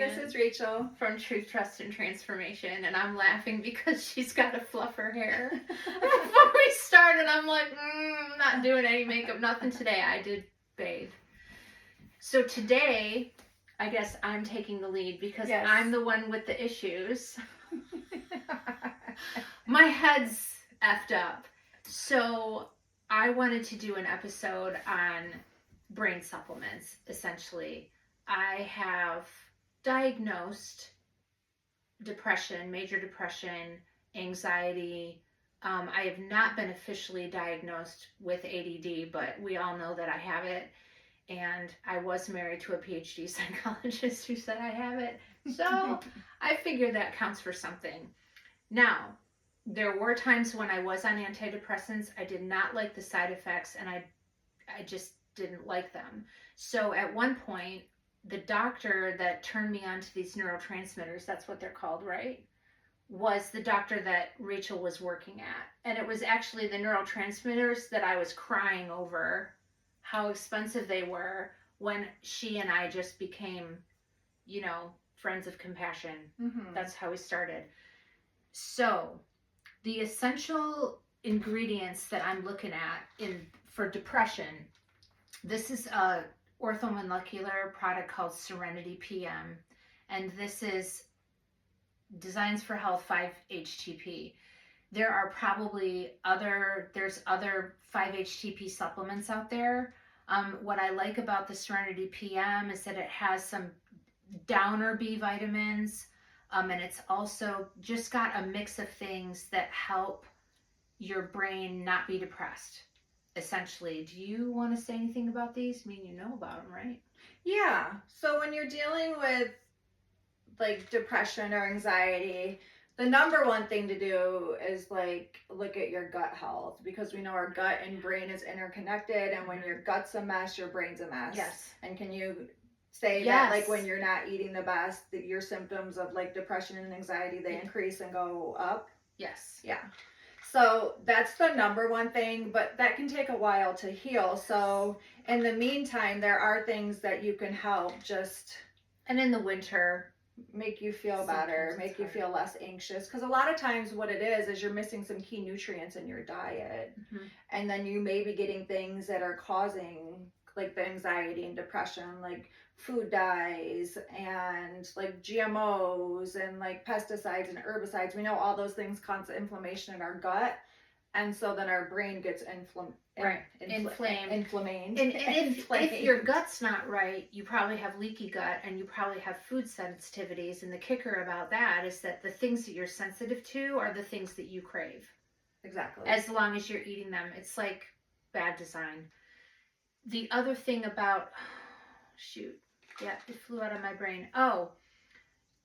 And this is Rachel from Truth, Trust, and Transformation, and I'm laughing because she's got to fluff her hair. Before we started, I'm like, I'm not doing any makeup, nothing today. I did bathe. So today, I guess I'm taking the lead because I'm the one with the issues. My head's effed up. So I wanted to do an episode on brain supplements, essentially. I have diagnosed depression, major depression, anxiety. I have not been officially diagnosed with ADD, but we all know that I have it. And I was married to a PhD psychologist who said I have it. So I figure that counts for something. Now, there were times when I was on antidepressants. I did not like the side effects, and I just didn't like them. So at one point, the doctor that turned me on to these neurotransmitters, that's what they're called, right? Was the doctor that Rachel was working at. And it was actually the neurotransmitters that I was crying over how expensive they were when she and I just became, friends of compassion. Mm-hmm. That's how we started. So the essential ingredients that I'm looking at for depression, this is a orthomolecular product called Serenity PM, and this is Designs for Health 5-HTP. There are probably other 5-HTP supplements out there. What I like about the Serenity PM is that it has some downer B vitamins, and it's also just got a mix of things that help your brain not be depressed. Essentially, do you want to say anything about these? I mean, you know about them, right? Yeah. So when you're dealing with like depression or anxiety, the number one thing to do is like look at your gut health, because we know our gut and brain is interconnected, and when your gut's a mess, your brain's a mess. Yes. And can you say that like when you're not eating the best, that your symptoms of like depression and anxiety, they increase and go up? Yes. Yeah. So that's the number one thing, but that can take a while to heal. So in the meantime, there are things that you can help just... And in the winter, make you feel better, make you feel less anxious. Because a lot of times what it is you're missing some key nutrients in your diet. Mm-hmm. And then you may be getting things that are causing like the anxiety and depression, like food dyes and like GMOs and like pesticides and herbicides. We know all those things cause inflammation in our gut. And so then our brain gets inflamed. And if your gut's not right, you probably have leaky gut and you probably have food sensitivities. And the kicker about that is that the things that you're sensitive to are the things that you crave. Exactly. As long as you're eating them. It's like bad design. The other thing about... it flew out of my brain.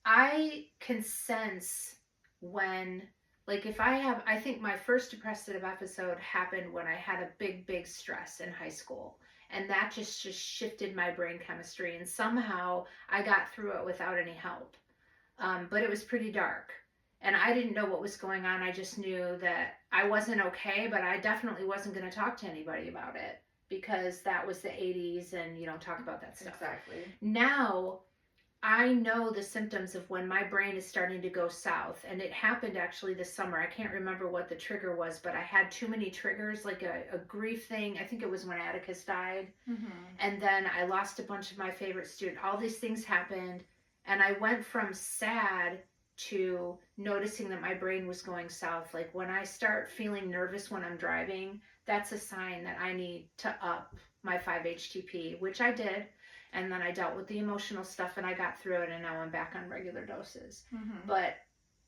I can sense when... Like if I think my first depressive episode happened when I had a big stress in high school, and that just shifted my brain chemistry, and somehow I got through it without any help. But it was pretty dark, and I didn't know what was going on. I just knew that I wasn't okay, but I definitely wasn't going to talk to anybody about it because that was the 80s and you don't talk about that stuff. Exactly. Now, I know the symptoms of when my brain is starting to go south, and it happened actually this summer. I can't remember what the trigger was, but I had too many triggers, like a grief thing. I think it was when Atticus died. Mm-hmm. And then I lost a bunch of my favorite students. All these things happened, and I went from sad to noticing that my brain was going south. Like when I start feeling nervous when I'm driving, that's a sign that I need to up my 5-HTP, which I did. And then I dealt with the emotional stuff and I got through it, and now I'm back on regular doses. Mm-hmm. But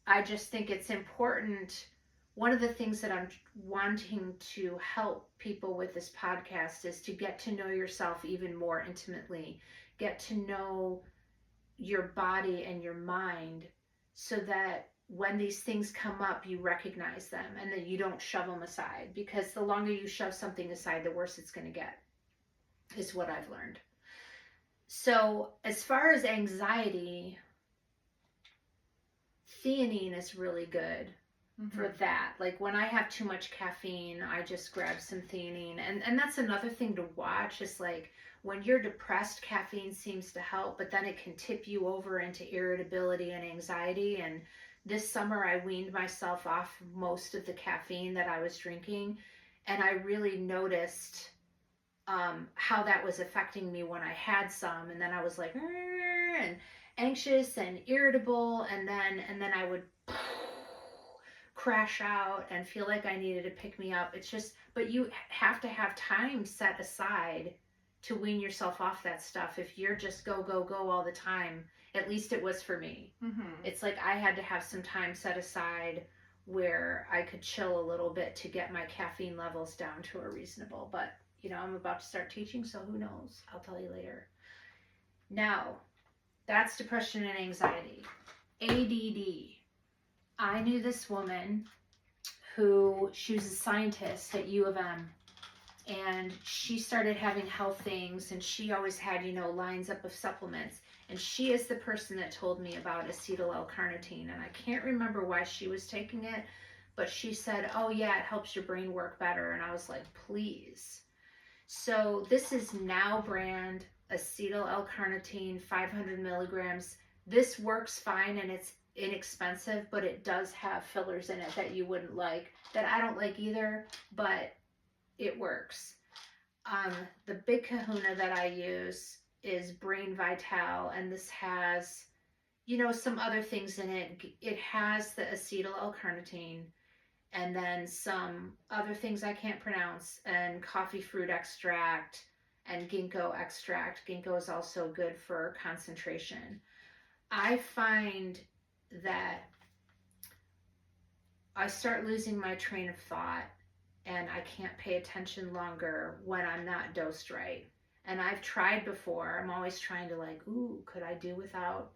I just think it's important. One of the things that I'm wanting to help people with this podcast is to get to know yourself even more intimately, get to know your body and your mind so that when these things come up, you recognize them and that you don't shove them aside, because the longer you shove something aside, the worse it's going to get, is what I've learned. So as far as anxiety, theanine is really good for that. Like when I have too much caffeine, I just grab some theanine. And that's another thing to watch is like when you're depressed, caffeine seems to help, but then it can tip you over into irritability and anxiety. And this summer, I weaned myself off most of the caffeine that I was drinking, and I really noticed how that was affecting me when I had some. And then I was like, and anxious and irritable, and then I would crash out and feel like I needed to pick me up. It's just, but you have to have time set aside to wean yourself off that stuff. If you're just go, go, go all the time, at least it was for me. It's like I had to have some time set aside where I could chill a little bit to get my caffeine levels down to a reasonable. But, you know, I'm about to start teaching, so who knows? I'll tell you later. Now, that's depression and anxiety. ADD. I knew this woman who, she was a scientist at U of M, and she started having health things, and she always had, you know, lines up of supplements. And she is the person that told me about acetyl L-carnitine, and I can't remember why she was taking it, but she said, oh yeah, it helps your brain work better. And I was like, please. So this is Now brand acetyl L-carnitine, 500 milligrams. This works fine and it's inexpensive, but it does have fillers in it that you wouldn't like, that I don't like either, but it works. The big kahuna that I use is Brain Vital, and this has, you know, some other things in it. It has the acetyl L-carnitine, and then some other things I can't pronounce, and coffee fruit extract, and ginkgo extract. Ginkgo is also good for concentration. I find that I start losing my train of thought, and I can't pay attention longer when I'm not dosed right. And I've tried before. I'm always trying to like, ooh, could I do without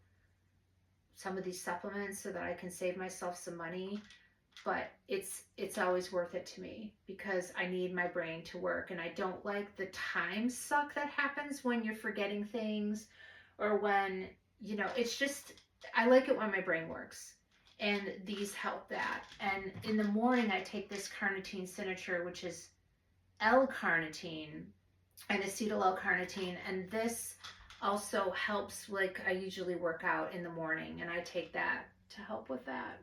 some of these supplements so that I can save myself some money? But it's always worth it to me because I need my brain to work, and I don't like the time suck that happens when you're forgetting things, or when, you know, it's just, I like it when my brain works, and these help that. And in the morning I take this carnitine signature, which is L-carnitine and acetyl L-carnitine, and this also helps, like I usually work out in the morning and I take that to help with that.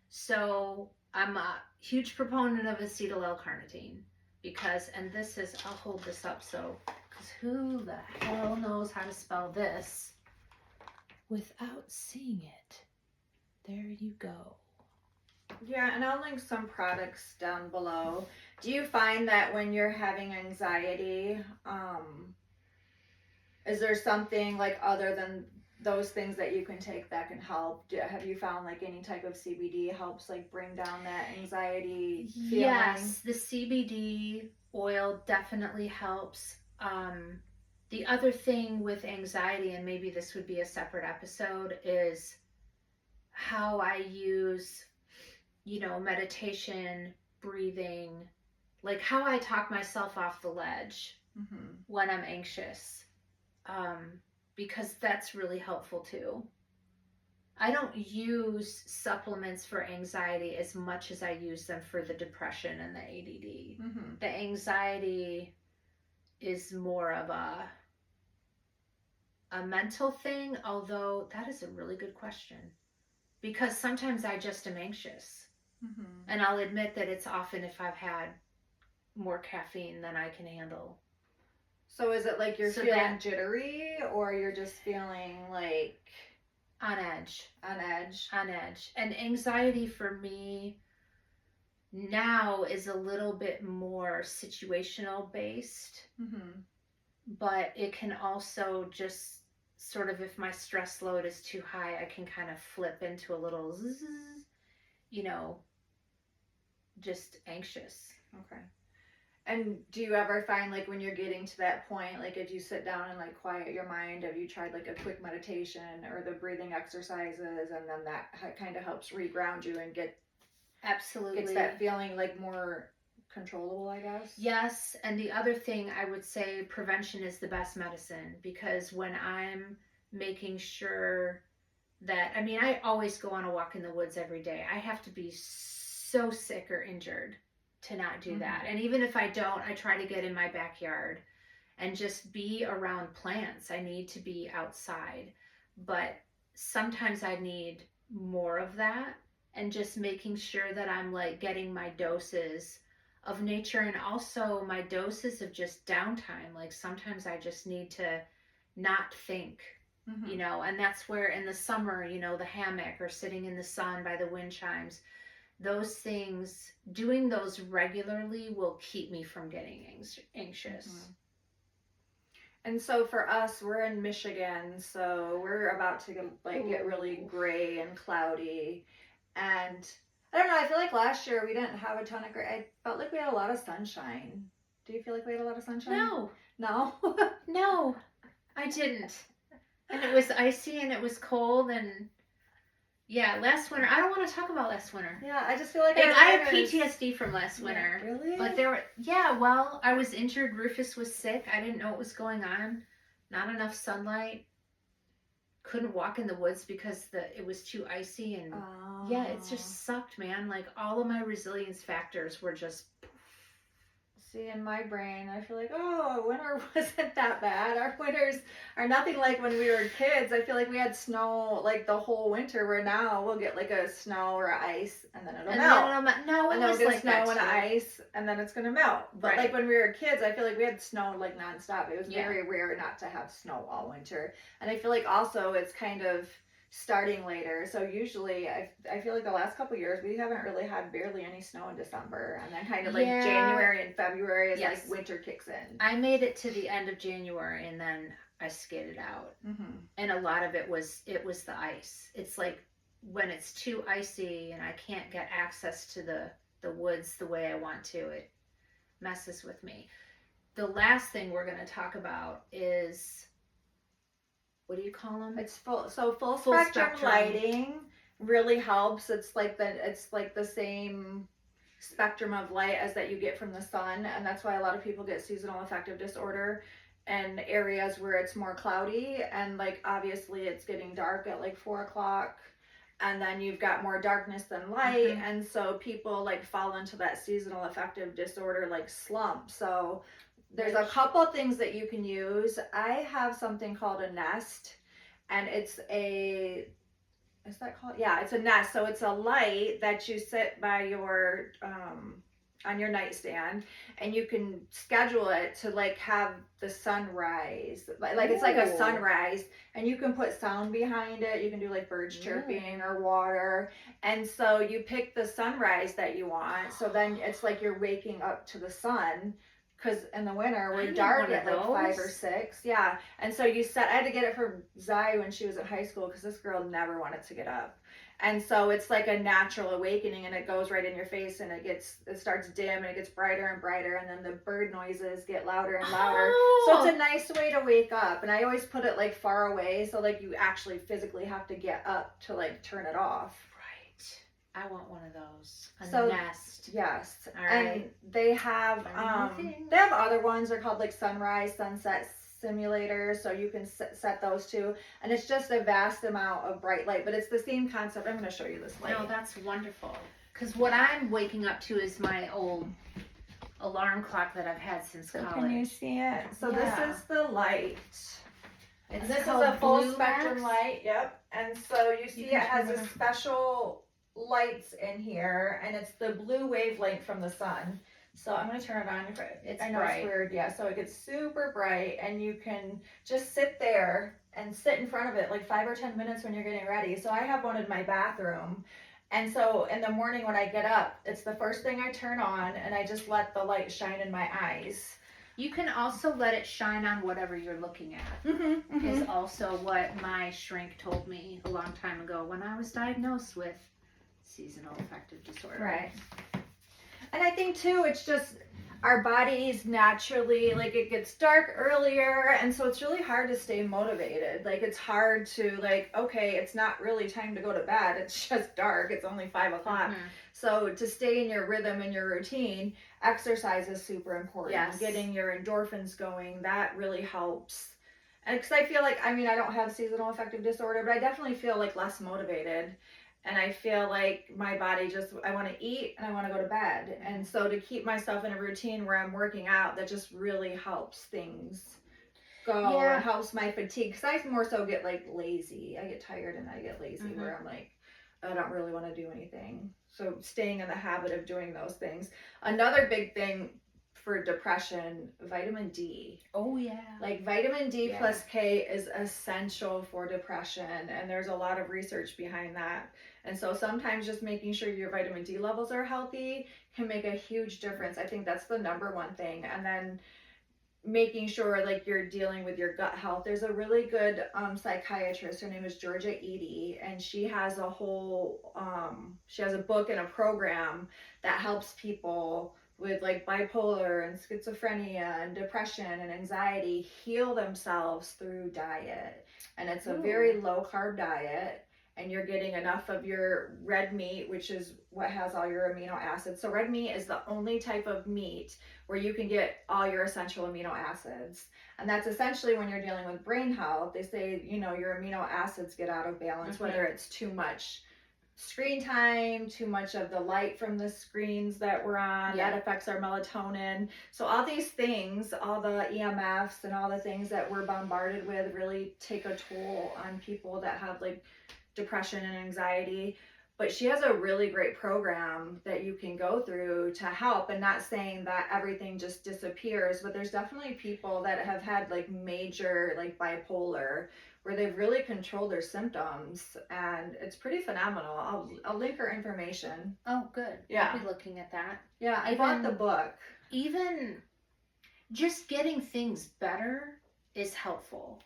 So I'm a huge proponent of acetyl L-carnitine because, and this is, I'll hold this up so, because who the hell knows how to spell this without seeing it? There you go. Yeah, and I'll link some products down below. Do you find that when you're having anxiety, is there something like other than those things that you can take that can help? Have you found like any type of CBD helps like bring down that anxiety feeling? Yes, the CBD oil definitely helps. The other thing with anxiety, and maybe this would be a separate episode, is how I use, you know, meditation, breathing, like how I talk myself off the ledge when I'm anxious, because that's really helpful too. I don't use supplements for anxiety as much as I use them for the depression and the ADD. The anxiety is more of a mental thing, although that is a really good question, because sometimes I just am anxious. And I'll admit that it's often if I've had more caffeine than I can handle. So is it like you're feeling jittery, or you're just feeling like on edge? On edge. On edge. And anxiety for me now is a little bit more situational based, but it can also just sort of, if my stress load is too high, I can kind of flip into a little zzz, you know, just anxious. Okay. And do you ever find like when you're getting to that point, like if you sit down and like quiet your mind, have you tried like a quick meditation or the breathing exercises, and then that kind of helps reground you and gets that feeling like more controllable, I guess? Yes. And the other thing I would say, prevention is the best medicine, because when I'm making sure that, I mean, I always go on a walk in the woods every day. I have to be so sick or injured to not do that. And even if I don't, I try to get in my backyard and just be around plants. I need to be outside. But sometimes I need more of that, and just making sure that I'm like getting my doses of nature, and also my doses of just downtime. Like sometimes I just need to not think, Mm-hmm. and that's where in the summer, the hammock or sitting in the sun by the wind chimes, those things, doing those regularly will keep me from getting anxious. Mm-hmm. And so for us, we're in Michigan, so we're about to get really gray and cloudy. And I don't know, I feel like last year we didn't have a ton of gray. I felt like we had a lot of sunshine. Do you feel like we had a lot of sunshine? No. No? No, I didn't. And it was icy and it was cold, and yeah, last winter. I don't want to talk about last winter. Yeah, I just feel like I have PTSD from last winter. Yeah, really? But I was injured. Rufus was sick. I didn't know what was going on. Not enough sunlight. Couldn't walk in the woods because it was too icy, and yeah, it just sucked, man. Like all of my resilience factors were just. See, in my brain, I feel like, winter wasn't that bad. Our winters are nothing like when we were kids. I feel like we had snow like the whole winter, where now we'll get like a snow or ice, and then it'll melt. No, it and then was we'll like get snow that and too. ice, and then it's gonna melt. But Right. like when we were kids, I feel like we had snow like nonstop. It was Yeah. very rare not to have snow all winter. And I feel like also it's kind of starting later. So usually I feel like the last couple years we haven't really had barely any snow in December, and then kind of like Yeah. January and February is Yes. like winter kicks in. I made it to the end of January, and then I skidded out. Mm-hmm. And a lot of it was the ice. It's like when it's too icy and I can't get access to the woods the way I want to, it messes with me. The last thing we're going to talk about is, what do you call them? It's full spectrum lighting really helps. It's like the same spectrum of light as that you get from the sun, and that's why a lot of people get seasonal affective disorder in areas where it's more cloudy, and like obviously it's getting dark at like 4 o'clock, and then you've got more darkness than light. Mm-hmm. And so people like fall into that seasonal affective disorder like slump. So there's a couple things that you can use. I have something called a Nest, and it's a Nest. So it's a light that you sit by your on your nightstand, and you can schedule it to like have the sunrise. Like it's like a sunrise, and you can put sound behind it. You can do like birds chirping or water. And so you pick the sunrise that you want. So then it's like you're waking up to the sun. Because in the winter we're dark at like 5 or 6. Yeah. And so I had to get it for Zai when she was in high school, because this girl never wanted to get up. And so it's like a natural awakening, and it goes right in your face, and it starts dim, and it gets brighter and brighter, and then the bird noises get louder and louder. So it's a nice way to wake up. And I always put it like far away, so like you actually physically have to get up to like turn it off. I want one of those. Nest. Yes. All right. And they have other ones. They're called like sunrise, sunset simulators. So you can set those too. And it's just a vast amount of bright light, but it's the same concept. I'm going to show you this light. No, that's wonderful. Because what I'm waking up to is my old alarm clock that I've had since college. Can you see it? So Yeah. this is the light. This is called a full Blue spectrum Max? light. Yep. And so you see can it has turn a it on. special lights in here, and it's the blue wavelength from the sun. So I'm going to turn it on. It's I know bright. it's weird. Yeah. So it gets super bright, and you can just sit there and sit in front of it like 5 or 10 minutes when you're getting ready. So I have one in my bathroom. And so in the morning when I get up, it's the first thing I turn on, and I just let the light shine in my eyes. You can also let it shine on whatever you're looking at. Mm-hmm, Is also what my shrink told me a long time ago when I was diagnosed with seasonal affective disorder. Right. And I think too, it's just our bodies naturally, like it gets dark earlier, and so it's really hard to stay motivated. Like it's hard to like, okay, it's not really time to go to bed. It's just dark. It's only 5 o'clock. Mm-hmm. So to stay in your rhythm and your routine, exercise is super important. Yes. Getting your endorphins going, that really helps. And because I feel like, I mean, I don't have seasonal affective disorder, but I definitely feel like less motivated. and I feel like my body just, I want to eat and I want to go to bed. And so to keep myself in a routine where I'm working out, that just really helps things go Yeah. and helps my fatigue. Because I more so get like lazy. I get tired and I get lazy where I'm like, I don't really want to do anything. So staying in the habit of doing those things. Another big thing for depression, vitamin D. Oh yeah. Like vitamin D plus K is essential for depression, and there's a lot of research behind that. And so sometimes just making sure your vitamin D levels are healthy can make a huge difference. I think that's the number one thing. And then making sure like you're dealing with your gut health. There's a really good psychiatrist. Her name is Georgia Eady, and she has a whole she has a book and a program that helps people with like bipolar and schizophrenia and depression and anxiety heal themselves through diet. And it's a very low carb diet, and you're getting enough of your red meat, which is what has all your amino acids. So red meat is the only type of meat where you can get all your essential amino acids. And that's essentially when you're dealing with brain health. They say, you know, your amino acids get out of balance, whether it's too much screen time, too much of the light from the screens that we're on, that affects our melatonin. So all these things, all the EMFs and all the things that we're bombarded with really take a toll on people that have like depression and anxiety. But she has a really great program that you can go through to help. And not saying that everything just disappears, but there's definitely people that have had like major like bipolar where they've really controlled their symptoms, and it's pretty phenomenal. I'll link her information. Oh, good. Yeah. I'll be looking at that. Yeah, I bought the book. Even just getting things better is helpful.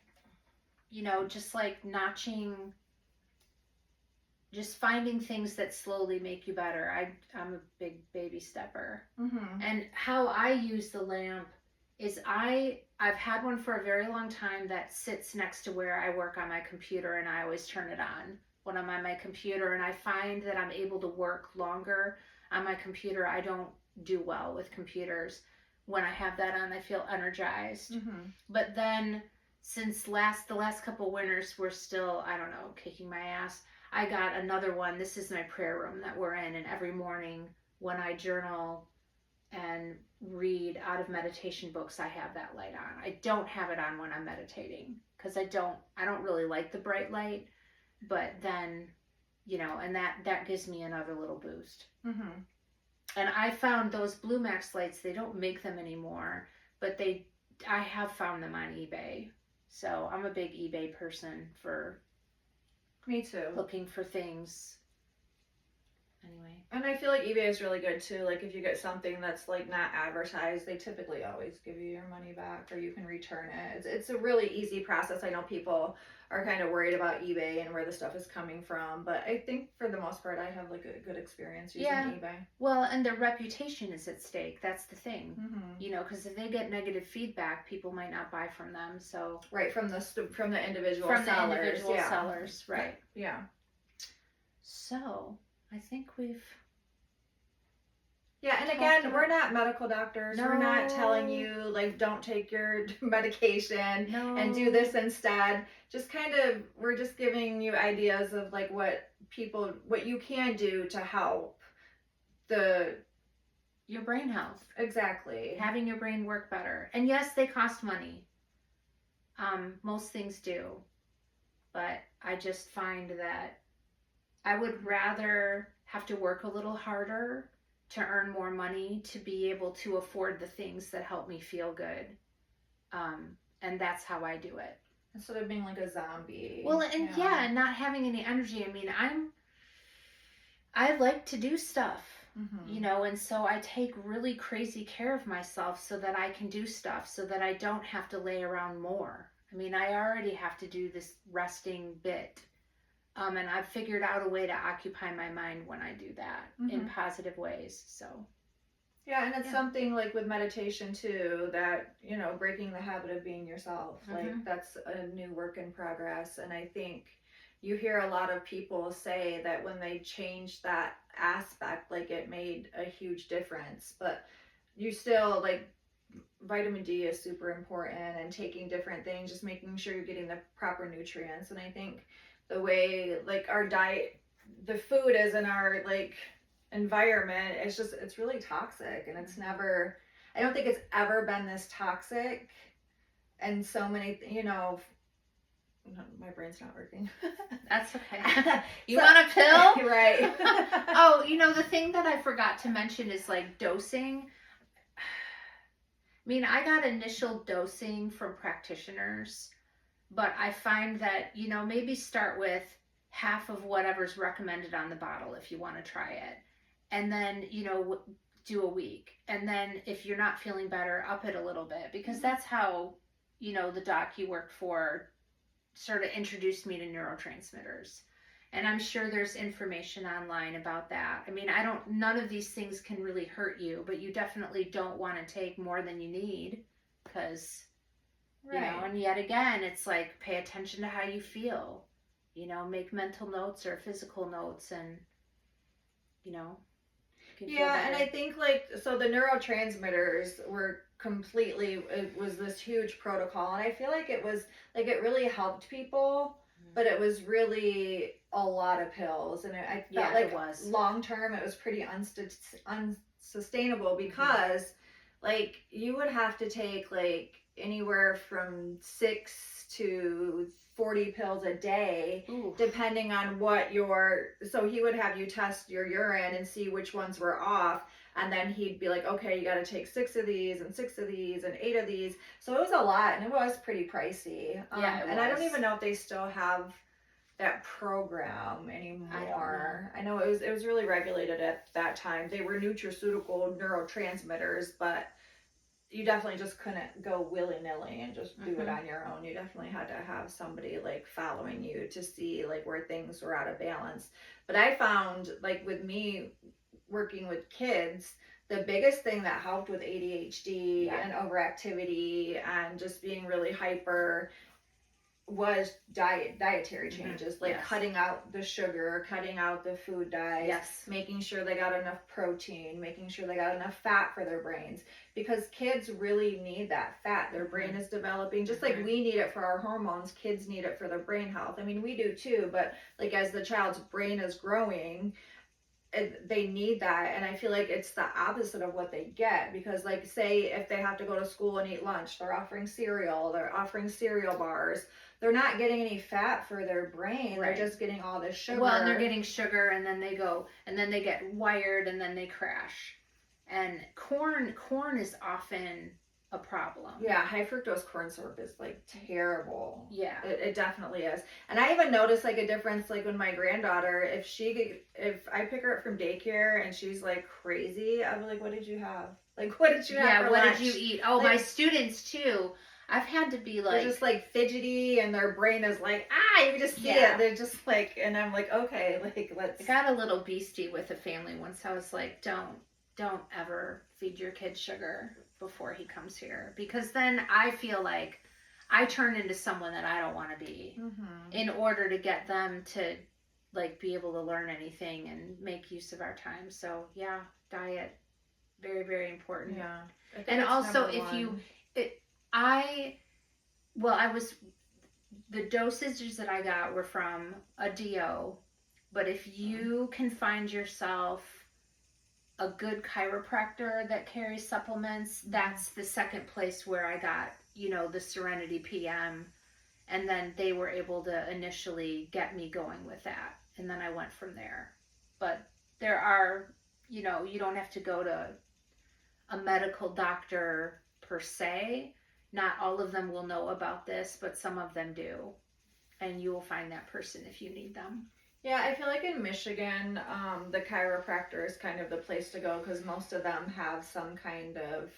You know, just like notching, just finding things that slowly make you better. I'm a big baby stepper. And how I use the lamp is I've had one for a very long time that sits next to where I work on my computer, and I always turn it on when I'm on my computer, and I find that I'm able to work longer on my computer. I don't do well with computers. When I have that on, I feel energized. But then since the last couple winters we're still, I don't know, kicking my ass, I got another one. This is my prayer room that we're in, and every morning when I journal and read out of meditation books, I have that light on. I don't have it on when I'm meditating because I don't really like the bright light, but then, you know, and that gives me another little boost. And I found those Blue Max lights, they don't make them anymore, but I have found them on eBay. So I'm a big eBay person for me too, looking for things. Anyway. And I feel like eBay is really good too. Like if you get something that's like not advertised, they typically always give you your money back, or you can return it. It's a really easy process. I know people are kind of worried about eBay and where the stuff is coming from, but I think for the most part I have like a good experience using eBay. Well, and their reputation is at stake. That's the thing. You know, because if they get negative feedback, people might not buy from them. So right, from the individual sellers. The individual sellers, right. Yeah. So I think we've... Yeah, and again, we're not medical doctors. No. We're not telling you, like, don't take your medication and do this instead. Just kind of, we're just giving you ideas of, like, what you can do to help your brain health. Exactly. Having your brain work better. And yes, they cost money. Most things do. But I just find that I would rather have to work a little harder to earn more money to be able to afford the things that help me feel good. And that's how I do it. Instead of being like a zombie. Well, and and not having any energy. I mean, I like to do stuff, you know, and so I take really crazy care of myself so that I can do stuff, so that I don't have to lay around more. I mean, I already have to do this resting bit. And I've figured out a way to occupy my mind when I do that in positive ways. So, yeah, and it's something like with meditation too, that, you know, breaking the habit of being yourself, like that's a new work in progress. And I think you hear a lot of people say that when they changed that aspect, like it made a huge difference. But you still, like, vitamin D is super important, and taking different things, just making sure you're getting the proper nutrients. And I think the way, like, our diet the food is in our like environment, it's really toxic, and it's never, I don't think it's ever been this toxic. And so many, my brain's not working. That's okay. You want a pill? Right. Oh, the thing that I forgot to mention is like dosing. I mean, I got initial dosing from practitioners, but I find that, maybe start with half of whatever's recommended on the bottle if you want to try it. And then, do a week. And then if you're not feeling better, up it a little bit, because that's how, the doc you worked for sort of introduced me to neurotransmitters. And I'm sure there's information online about that. I mean, none of these things can really hurt you, but you definitely don't want to take more than you need, because, right. And yet again, it's like, pay attention to how you feel, make mental notes or physical notes, and, yeah, and I think so the neurotransmitters were completely, it was this huge protocol, and I feel like it was like, it really helped people, but it was really a lot of pills, and I felt like it was. Long term it was pretty unsustainable, because like you would have to take like anywhere from 6 to 40 pills a day. Ooh. Depending on what so he would have you test your urine and see which ones were off, and then he'd be like, okay, you got to take 6 of these and 6 of these and 8 of these. So it was a lot, and it was pretty pricey. And I don't even know if they still have that program anymore. I know it was really regulated at that time. They were nutraceutical neurotransmitters, but you definitely just couldn't go willy-nilly and just do it on your own. You definitely had to have somebody like following you to see like where things were out of balance. But I found, like, with me working with kids, the biggest thing that helped with ADHD and overactivity and just being really hyper was dietary changes, like cutting out the sugar, cutting out the food dyes, making sure they got enough protein, making sure they got enough fat for their brains, because kids really need that fat. Their brain is developing, just like we need it for our hormones. Kids need it for their brain health. I mean, we do too, but like as the child's brain is growing, they need that. And I feel like it's the opposite of what they get, because like, say if they have to go to school and eat lunch, they're offering cereal bars. They're not getting any fat for their brain. They're just getting all this sugar. Well, and they're getting sugar, and then they get wired, and then they crash. And corn is often a problem. Yeah, high fructose corn syrup is like terrible. Yeah, it definitely is. And I even noticed like a difference, like when my granddaughter, if I pick her up from daycare and she's like crazy, I'll be like, what did you have? Like, what did you have for lunch? Yeah, what did you eat? Oh, like, my students too. I've had to be like, they're just like fidgety, and their brain is like, you can just see it. They're just like, and I'm like, okay, like let's. I got a little beastie with a family once. I was like, don't ever feed your kid sugar before he comes here, because then I feel like I turn into someone that I don't want to be in order to get them to like be able to learn anything and make use of our time. So yeah, diet, very, very important. Yeah. And also the dosages that I got were from a DO, but if you can find yourself a good chiropractor that carries supplements, that's the second place where I got, the Serenity PM, and then they were able to initially get me going with that, and then I went from there. But there are, you don't have to go to a medical doctor per se. Not all of them will know about this, but some of them do. And you will find that person if you need them. Yeah, I feel like in Michigan, the chiropractor is kind of the place to go, because most of them have some kind of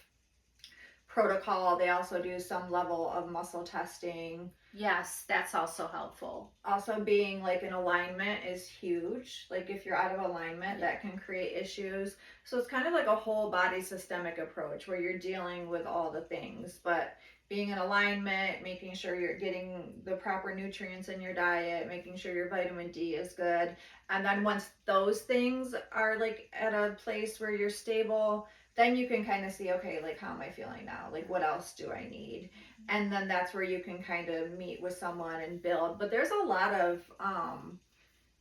protocol. They also do some level of muscle testing. Yes, that's also helpful. Also, being like in alignment is huge. Like if you're out of alignment, that can create issues. So it's kind of like a whole body systemic approach where you're dealing with all the things, but being in alignment, making sure you're getting the proper nutrients in your diet, making sure your vitamin D is good. And then once those things are like at a place where you're stable, then you can kind of see, okay, like how am I feeling now? Like what else do I need? And then that's where you can kind of meet with someone and build. But there's a lot of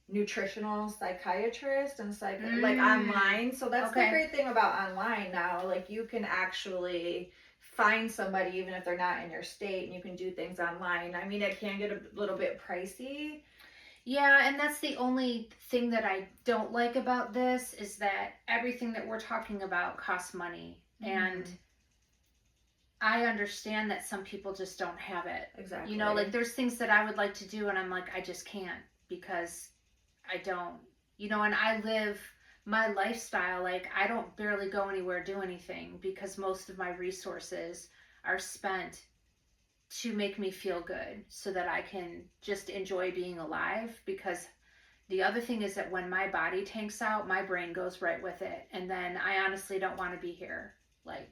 nutritional psychiatrist and like online. So that's the Okay. great thing about online now. Like you can actually find somebody even if they're not in your state, and you can do things online. I mean, it can get a little bit pricey. Yeah, and that's the only thing that I don't like about this is that everything that we're talking about costs money. And I understand that some people just don't have it. Exactly. You know, like there's things that I would like to do and I'm like, I just can't because I don't, you know, and I live my lifestyle, like I don't barely go anywhere, do anything because most of my resources are spent to make me feel good so that I can just enjoy being alive. Because the other thing is that when my body tanks out, my brain goes right with it. And then I honestly don't want to be here. Like,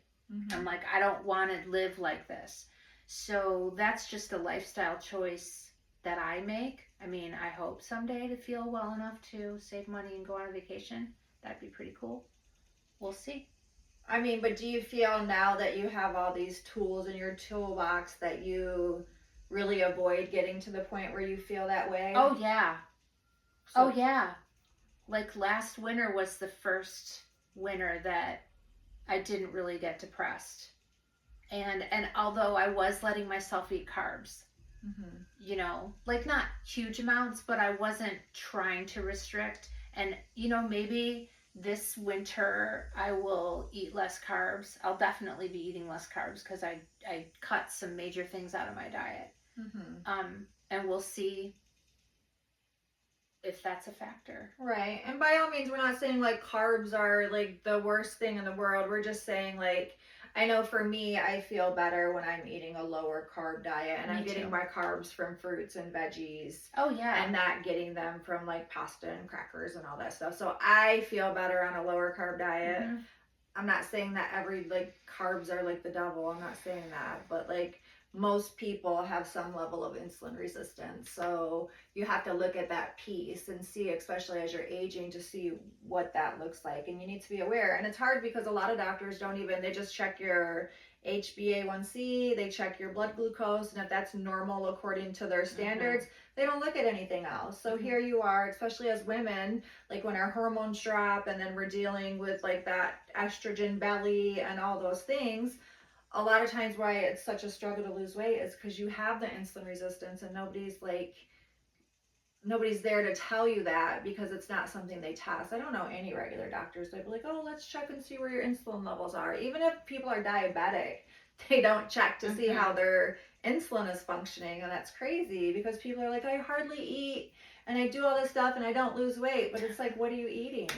I'm like, I don't want to live like this. So that's just a lifestyle choice that I make. I mean, I hope someday to feel well enough to save money and go on a vacation. That'd be pretty cool. We'll see. I mean, but do you feel now that you have all these tools in your toolbox that you really avoid getting to the point where you feel that way? Oh, yeah. So- Oh, yeah. Like last winter was the first winter that I didn't really get depressed. And although I was letting myself eat carbs, you know, like not huge amounts, but I wasn't trying to restrict. And, you know, maybe this winter I will eat less carbs. I'll definitely be eating less carbs because I cut some major things out of my diet. And we'll see if that's a factor. Right. And by all means, we're not saying like carbs are like the worst thing in the world. We're just saying like, I know for me, I feel better when I'm eating a lower carb diet and Me I'm getting too. my carbs from fruits and veggies. Oh, yeah. And not getting them from like pasta and crackers and all that stuff. So I feel better on a lower carb diet. I'm not saying that every like carbs are like the devil. I'm not saying that, but like most people have some level of insulin resistance. So you have to look at that piece and see, especially as you're aging, to see what that looks like. And you need to be aware. And it's hard because a lot of doctors don't even, they just check your HbA1c, they check your blood glucose, and if that's normal according to their standards, they don't look at anything else. So here you are, especially as women, like when our hormones drop and then we're dealing with like that estrogen belly and all those things, a lot of times why it's such a struggle to lose weight is because you have the insulin resistance and nobody's there to tell you that because it's not something they test. I don't know any regular doctors. They'd be like, oh, let's check and see where your insulin levels are. Even if people are diabetic, they don't check to see how their insulin is functioning. And that's crazy because people are like, I hardly eat and I do all this stuff and I don't lose weight. But it's like, what are you eating?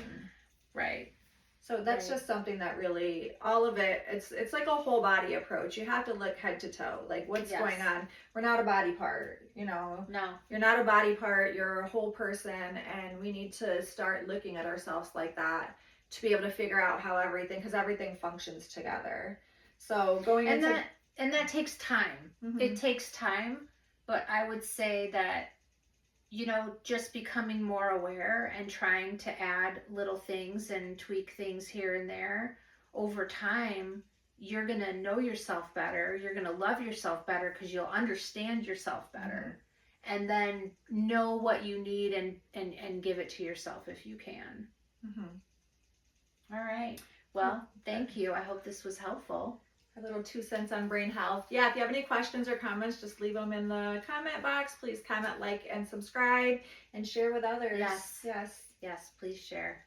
Right. So that's just something that really, all of it, it's like a whole body approach. You have to look head to toe, like what's going on. We're not a body part, you know. No. You're not a body part, you're a whole person, and we need to start looking at ourselves like that to be able to figure out how everything, because everything functions together. So going into... that takes time. It takes time, but I would say that, you know, just becoming more aware and trying to add little things and tweak things here and there over time, you're going to know yourself better. You're going to love yourself better because you'll understand yourself better and then know what you need and give it to yourself if you can. All right. Well, thank you. I hope this was helpful. A little 2 cents on brain health. Yeah, if you have any questions or comments, just leave them in the comment box. Please comment, like, and subscribe, and share with others. Yes, please share.